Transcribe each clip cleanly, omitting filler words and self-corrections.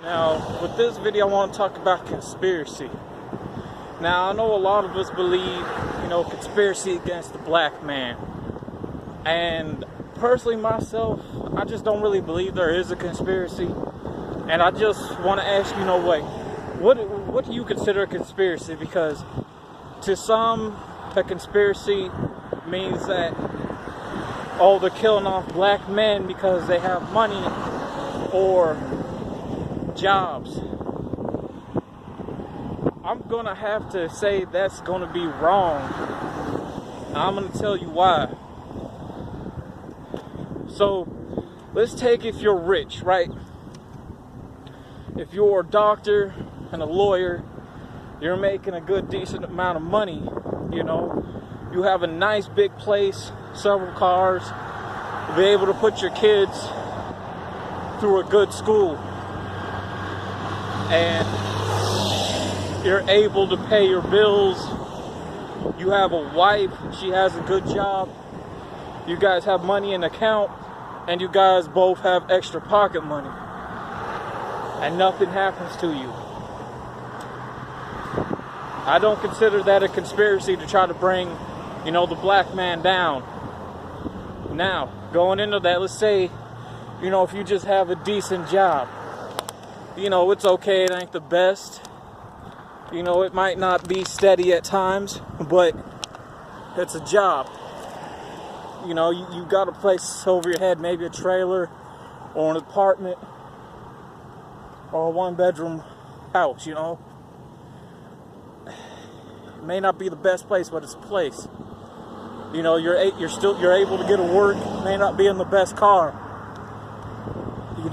Now, with this video, I want to talk about conspiracy. Now, I know a lot of us believe, conspiracy against the black man. And personally, myself, I just don't really believe there is a conspiracy. And I just want to ask you, what do you consider a conspiracy? Because to some, a conspiracy means that, they're killing off black men because they have money or jobs. I'm gonna have to say that's gonna be wrong. I'm gonna tell you why. So let's take if you're rich, right? If you're a doctor and a lawyer, you're making a good decent amount of money, you have a nice big place, several cars, be able to put your kids through a good school, and you're able to pay your bills. You have a wife, she has a good job, you guys have money in account, and you guys both have extra pocket money, and nothing happens to you. I don't consider that a conspiracy to try to bring, the black man down. Now, going into that, let's say, if you just have a decent job, it's okay, it ain't the best. It might not be steady at times, but it's a job. You got a place over your head, maybe a trailer or an apartment or a one-bedroom house, It may not be the best place, but it's a place. You're able to get to work, may not be in the best car. You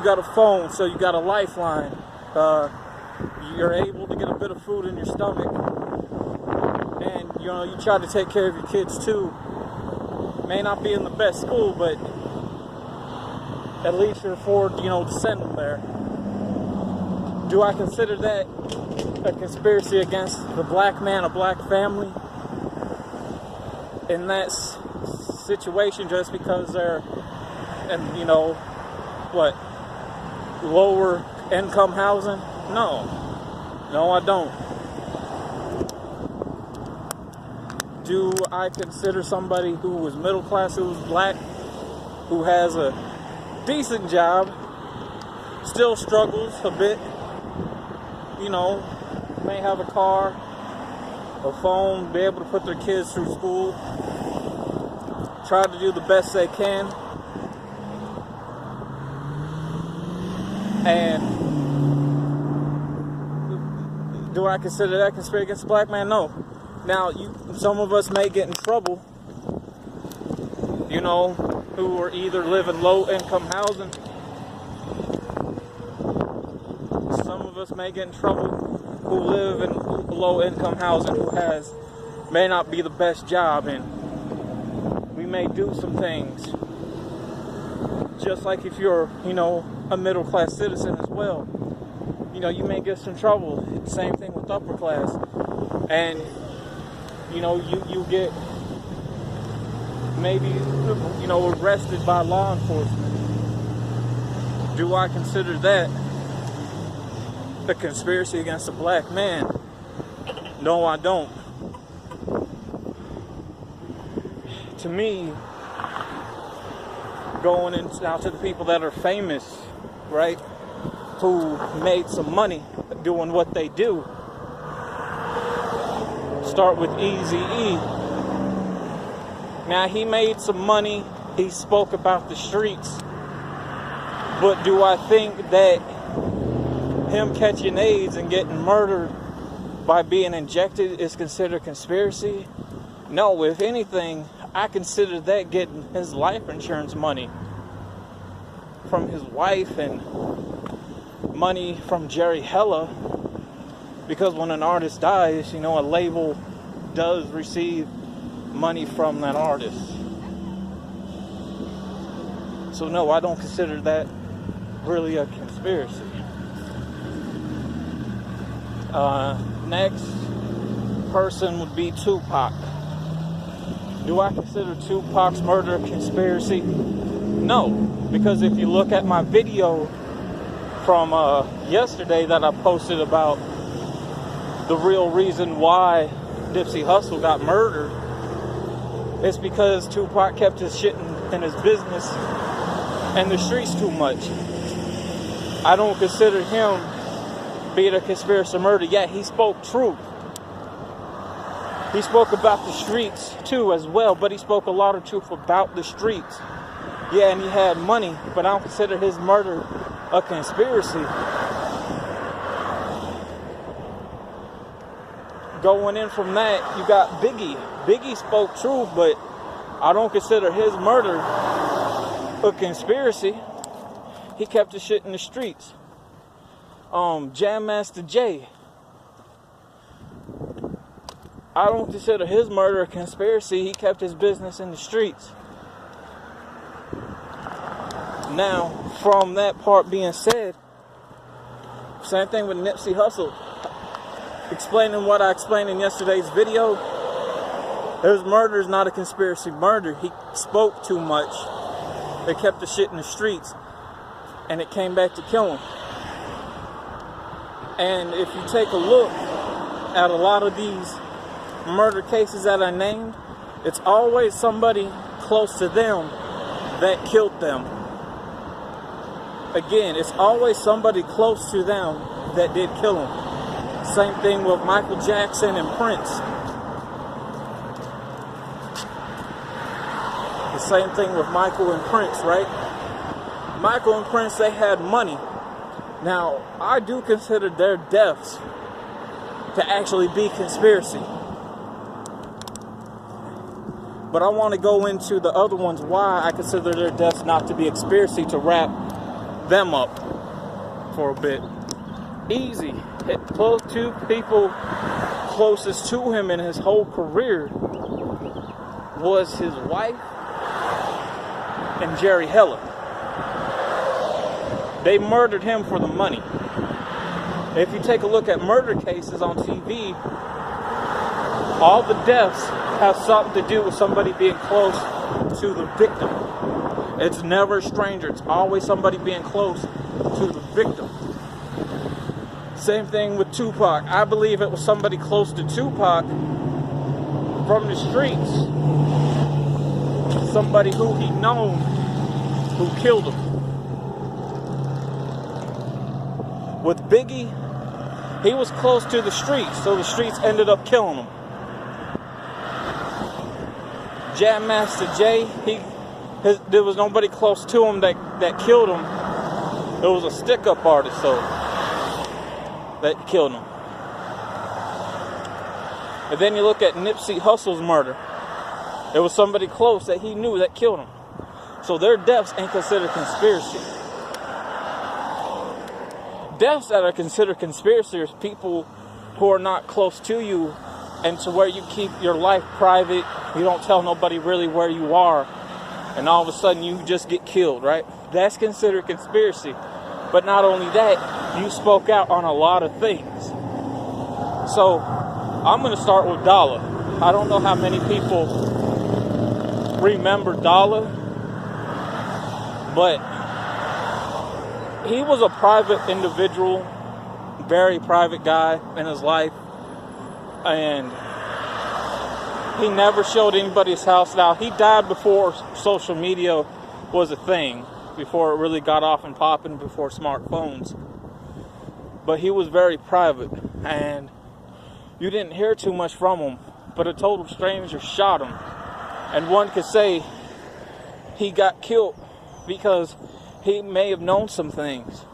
got a phone, so you got a lifeline. You're able to get a bit of food in your stomach, and you try to take care of your kids too. May not be in the best school, but at least you afford, to send them there. Do I consider that a conspiracy against the black man, a black family? In that situation, just because they're, lower income housing? No, I don't. Do I consider somebody who is middle class, who is black, who has a decent job, still struggles a bit, may have a car, a phone, be able to put their kids through school, try to do the best they can, and do I consider that conspiracy against the black man? No. Now, some of us may get in trouble, who are either live in low-income housing. Some of us may get in trouble who live in low-income housing, who may not be the best job, and we may do some things. Just like if you're, a middle-class citizen as well. You may get some trouble. Same thing with upper class. And, you get maybe, arrested by law enforcement. Do I consider that a conspiracy against a black man? No, I don't. To me, going out to the people that are famous, right, who made some money doing what they do. Start with Eazy-E. Now, he made some money, he spoke about the streets, but do I think that him catching AIDS and getting murdered by being injected is considered conspiracy? No, if anything, I consider that getting his life insurance money from his wife and money from Jerry Hella, because when an artist dies, a label does receive money from that artist. So no, I don't consider that really a conspiracy. Next person would be Tupac. Do I consider Tupac's murder a conspiracy? No, because if you look at my video from yesterday that I posted about the real reason why Nipsey Hussle got murdered, it's because Tupac kept his shit in his business and the streets too much. I don't consider him being a conspiracy murder. Yeah, he spoke truth. He spoke about the streets too as well, but he spoke a lot of truth about the streets. Yeah, and he had money, but I don't consider his murder a conspiracy. Going in from that, you got Biggie. Biggie spoke truth, but I don't consider his murder a conspiracy. He kept his shit in the streets. Jam Master Jay, I don't consider his murder a conspiracy. He kept his business in the streets. Now, from that part being said, same thing with Nipsey Hussle. Explaining what I explained in yesterday's video, his murder is not a conspiracy murder. He spoke too much. They kept the shit in the streets, and it came back to kill him. And if you take a look at a lot of these murder cases that I named, it's always somebody close to them that killed them. Again, it's always somebody close to them that did kill him. Same thing with Michael Jackson and Prince. The same thing with Michael and Prince, right? Michael and Prince, they had money. Now, I do consider their deaths to actually be conspiracy. But I want to go into the other ones, why I consider their deaths not to be a conspiracy, to wrap them up for a bit. Easy. Close to people closest to him in his whole career was his wife and Jerry Heller. They murdered him for the money. If you take a look at murder cases on TV, all the deaths have something to do with somebody being close to the victim. It's never a stranger. It's always somebody being close to the victim. Same thing with Tupac. I believe it was somebody close to Tupac from the streets. Somebody who he known who killed him. With Biggie, he was close to the streets, so the streets ended up killing him. Jam Master Jay, there was nobody close to him that killed him. It was a stick-up artist, so that killed him. And then you look at Nipsey Hussle's murder. There was somebody close that he knew that killed him. So their deaths ain't considered conspiracy. Deaths that are considered conspiracy are people who are not close to you, and to where you keep your life private. You don't tell nobody really where you are, and all of a sudden you just get killed, right? That's considered conspiracy. But not only that, you spoke out on a lot of things. So I'm going to start with Dollar. I don't know how many people remember Dollar, but he was a private individual, very private guy in his life, and he never showed anybody's house. Now, he died before social media was a thing, before it really got off and popping, before smartphones. But he was very private, and you didn't hear too much from him, but a total stranger shot him. And one could say he got killed because he may have known some things.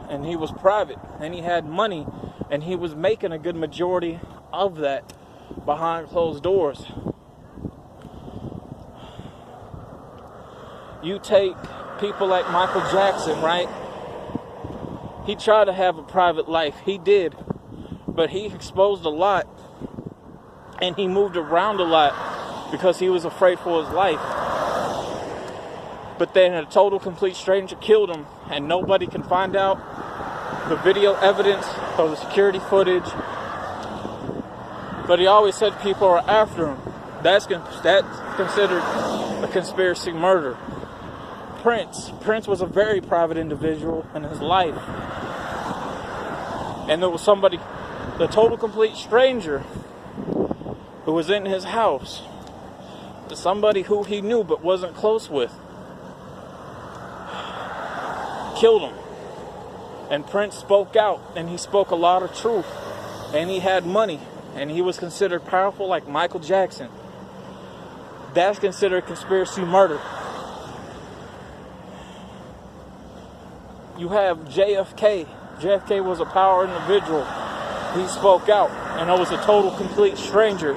And he was private, and he had money, and he was making a good majority of that behind closed doors. You take people like Michael Jackson, right? He tried to have a private life. He did. But he exposed a lot, and he moved around a lot because he was afraid for his life. But then a total complete stranger killed him, and nobody can find out the video evidence or the security footage. but he always said people are after him. That's considered a conspiracy murder. Prince was a very private individual in his life. And there was somebody, the total complete stranger, who was in his house. Somebody who he knew but wasn't close with. Killed him. And Prince spoke out, and he spoke a lot of truth. And he had money, and he was considered powerful like Michael Jackson. That's considered conspiracy murder. You have JFK. JFK was a power individual. He spoke out, and it was a total complete stranger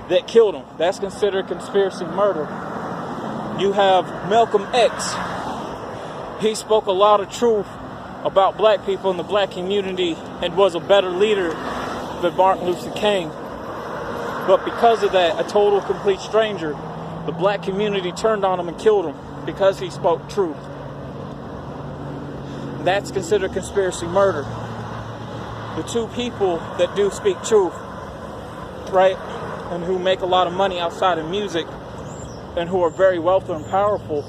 that killed him. That's considered conspiracy murder. You have Malcolm X. He spoke a lot of truth about black people in the black community and was a better leader than Martin Luther King. But because of that, a total complete stranger, the black community turned on him and killed him because he spoke truth. That's considered conspiracy murder. The two people that do speak truth, right, and who make a lot of money outside of music, and who are very wealthy and powerful,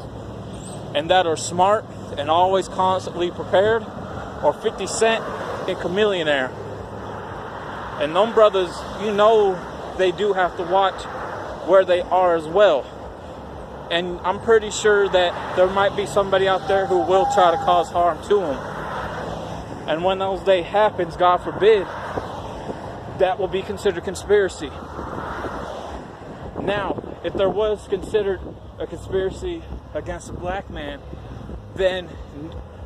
and that are smart and always constantly prepared, or 50 Cent and Chameleonaire. And them brothers, you know, they do have to watch where they are as well. And I'm pretty sure that there might be somebody out there who will try to cause harm to them. And when those day happens, God forbid, that will be considered conspiracy. Now, if there was considered a conspiracy against a black man, then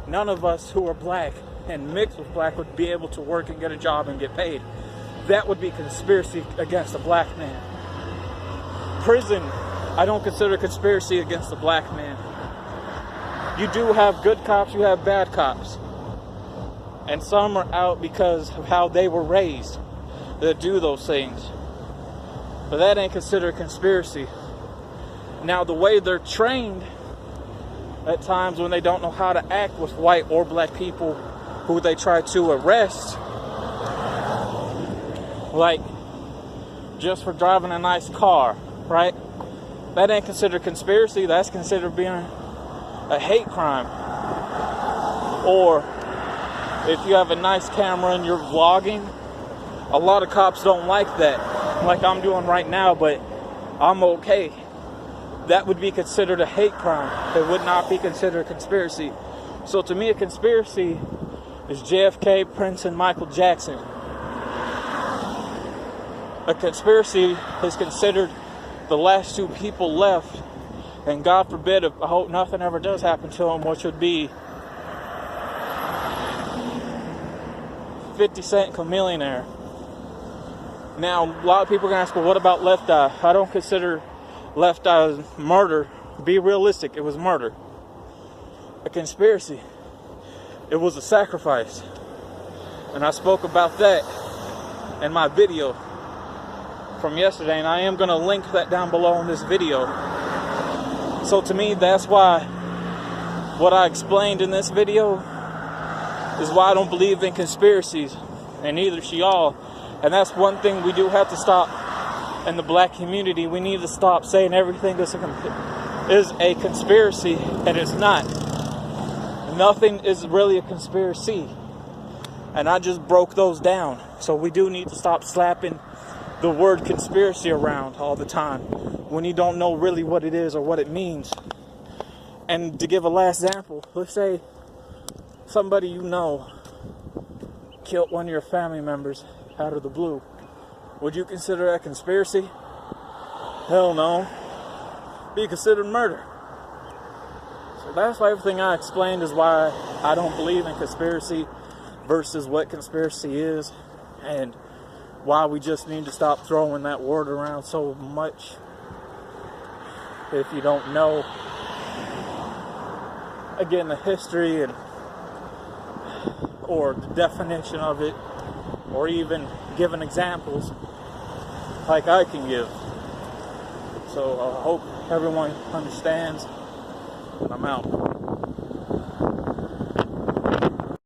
none of us who are black and mixed with black would be able to work and get a job and get paid. That would be conspiracy against a black man. Prison, I don't consider conspiracy against a black man. You do have good cops, you have bad cops. And some are out because of how they were raised that do those things. But that ain't considered conspiracy. Now, the way they're trained at times when they don't know how to act with white or black people who they try to arrest, like just for driving a nice car, right? That ain't considered conspiracy. That's considered being a hate crime. Or if you have a nice camera and you're vlogging, a lot of cops don't like that, like I'm doing right now, but I'm okay. That would be considered a hate crime. It would not be considered a conspiracy. So to me, a conspiracy is JFK, Prince, and Michael Jackson. A conspiracy is considered the last two people left, and God forbid, I hope nothing ever does happen to them, which would be 50 Cent Chameleonaire. Now, a lot of people are going to ask, well, what about Left Eye? I don't consider Left Eye murder. Be realistic, it was murder. A conspiracy. It was a sacrifice. And I spoke about that in my video from yesterday, and I am going to link that down below in this video. So to me, that's why what I explained in this video is why I don't believe in conspiracies, and neither should y'all. And that's one thing we do have to stop in the black community. We need to stop saying everything is a conspiracy, and it's not. Nothing is really a conspiracy. And I just broke those down. So we do need to stop slapping the word conspiracy around all the time when you don't know really what it is or what it means. And to give a last example, let's say somebody you know killed one of your family members out of the blue. Would you consider that conspiracy? Hell no. Be considered murder. So that's why everything I explained is why I don't believe in conspiracy versus what conspiracy is, and why we just need to stop throwing that word around so much if you don't know, again, the history and or the definition of it, or even giving examples like I can give. So I hope everyone understands. I'm out.